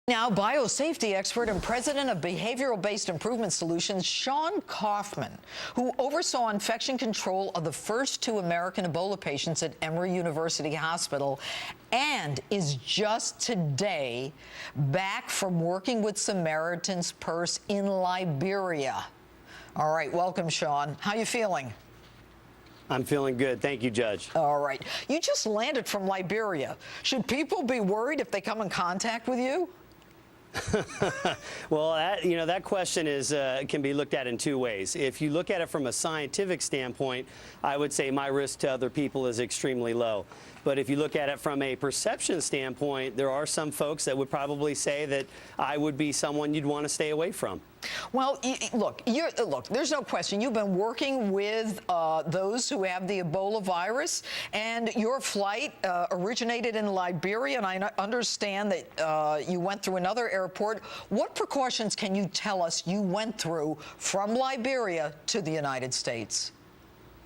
Now, biosafety expert and president of behavioral-based improvement solutions, Sean Kaufman, who oversaw infection control of the first 2 American Ebola patients at Emory University Hospital, and is just today back from working with Samaritan's Purse in Liberia. All right, welcome, Sean. How you feeling? I'm feeling good. Thank you, Judge. All right. You just landed from Liberia. Should people be worried if they come in contact with you? Well, that question can be looked at in 2 ways. If you look at it from a scientific standpoint, I would say my risk to other people is extremely low. But if you look at it from a perception standpoint, there are some folks that would probably say that I would be someone you'd want to stay away from. Well, look, there's no question. You've been working with those who have the Ebola virus, and your flight originated in Liberia, and I understand that you went through another airport. What precautions can you tell us you went through from Liberia to the United States?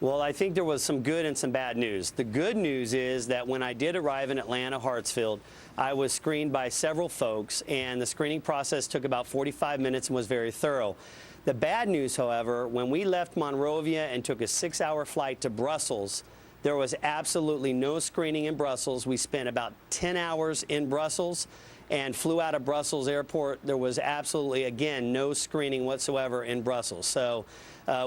Well, I think there was some good and some bad news. The good news is that when I did arrive in Atlanta Hartsfield, I was screened by several folks, and the screening process took about 45 minutes and was very thorough. The bad news, however, when we left Monrovia and took a 6-hour flight to Brussels, there was absolutely no screening in Brussels. We spent about 10 hours in Brussels and flew out of Brussels airport. There was absolutely, again, no screening whatsoever in Brussels. So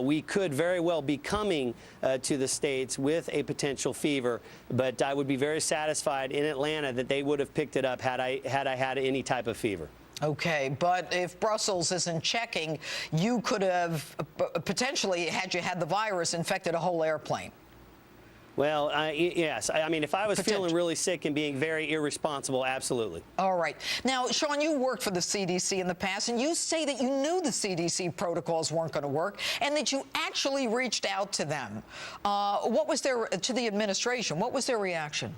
we could very well be coming to the States with a potential fever, but I would be very satisfied in Atlanta that they would have picked it up had I had any type of fever. Okay, but if Brussels isn't checking, you could have potentially, had you had the virus, infected a whole airplane. Well, yes. I mean, if I was feeling really sick and being very irresponsible, absolutely. All right. Now, Sean, you worked for the CDC in the past, and you say that you knew the CDC protocols weren't going to work and that you actually reached out to them. What was to the administration? What was their reaction?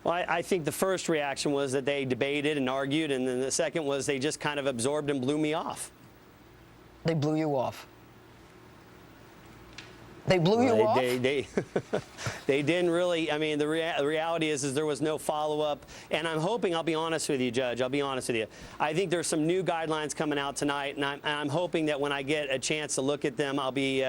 Well, I think the first reaction was that they debated and argued, and then the second was they just kind of absorbed and blew me off. They blew you off. They blew you off? They didn't really. I mean, the reality is there was no follow-up. And I'm hoping, I'll be honest with you, Judge, I'll be honest with you. I think there's some new guidelines coming out tonight, and I'm hoping that when I get a chance to look at them, I'll be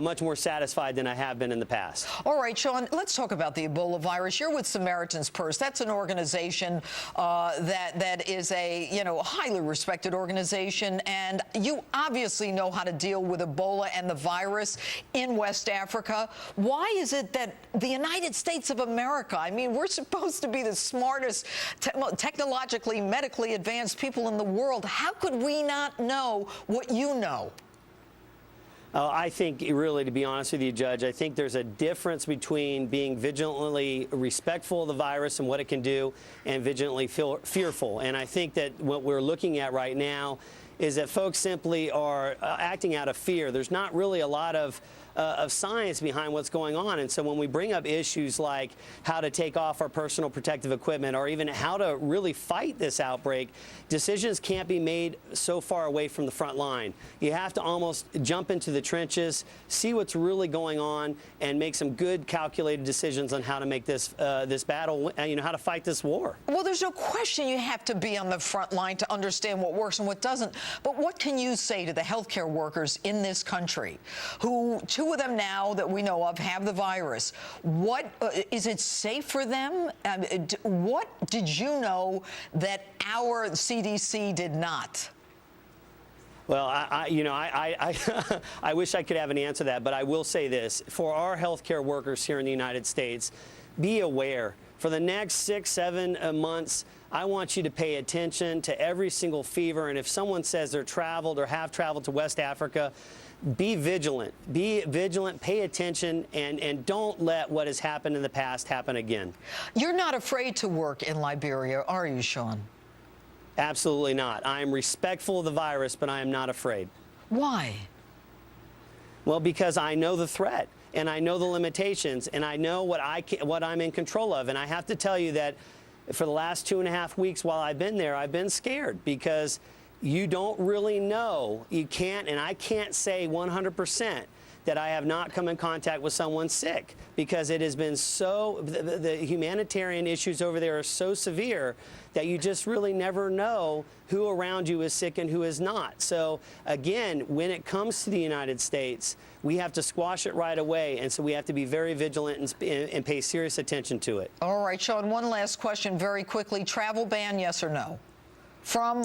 much more satisfied than I have been in the past. All right, Sean, let's talk about the Ebola virus. You're with Samaritan's Purse. That's an organization that is a, highly respected organization, and you obviously know how to deal with Ebola and the virus in West Africa. Why is it that the United States of America, I mean, we're supposed to be the smartest, technologically, medically advanced people in the world. How could we not know what you know? I think, really, to be honest with you, Judge, I think there's a difference between being vigilantly respectful of the virus and what it can do and vigilantly fearful. And I think that what we're looking at right now is that folks simply are acting out of fear. There's not really a lot of science behind what's going on. And so when we bring up issues like how to take off our personal protective equipment or even how to really fight this outbreak, decisions can't be made so far away from the front line. You have to almost jump into the trenches, see what's really going on, and make some good calculated decisions on how to make this battle, how to fight this war. Well, there's no question you have to be on the front line to understand what works and what doesn't. But what can you say to the healthcare workers in this country who, 2 of them now that we know of, have the virus? What is it safe for them? What did you know that our CDC did not? Well, I wish I could have an answer to that, but I will say this. For our healthcare workers here in the United States, be aware. For the next 6, 7 months, I want you to pay attention to every single fever. And if someone says they're traveled or have traveled to West Africa, be vigilant. Be vigilant, pay attention, and don't let what has happened in the past happen again. You're not afraid to work in Liberia, are you, Sean? Absolutely not. I am respectful of the virus, but I am not afraid. Why? Well, because I know the threat, and I know the limitations, and I know what I'm in control of. And I have to tell you that for the last 2.5 weeks while I've been there, I've been scared because you don't really know. You can't, and I can't say 100% that I have not come in contact with someone sick, because it has been so, the humanitarian issues over there are so severe that you just really never know who around you is sick and who is not. So again, when it comes to the United States, we have to squash it right away, and so we have to be very vigilant and pay serious attention to it. All right, Sean, one last question very quickly. Travel ban, yes or no? From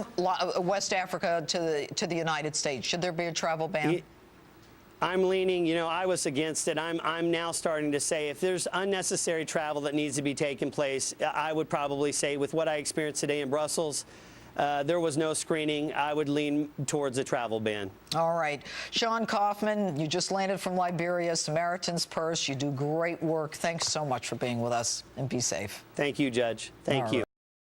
West Africa to the United States, should there be a travel ban? I'm leaning, I was against it. I'm now starting to say if there's unnecessary travel that needs to be taking place, I would probably say, with what I experienced today in Brussels, there was no screening. I would lean towards a travel ban. All right. Sean Kaufman, you just landed from Liberia, Samaritan's Purse. You do great work. Thanks so much for being with us, and be safe. Thank you, Judge. Thank you.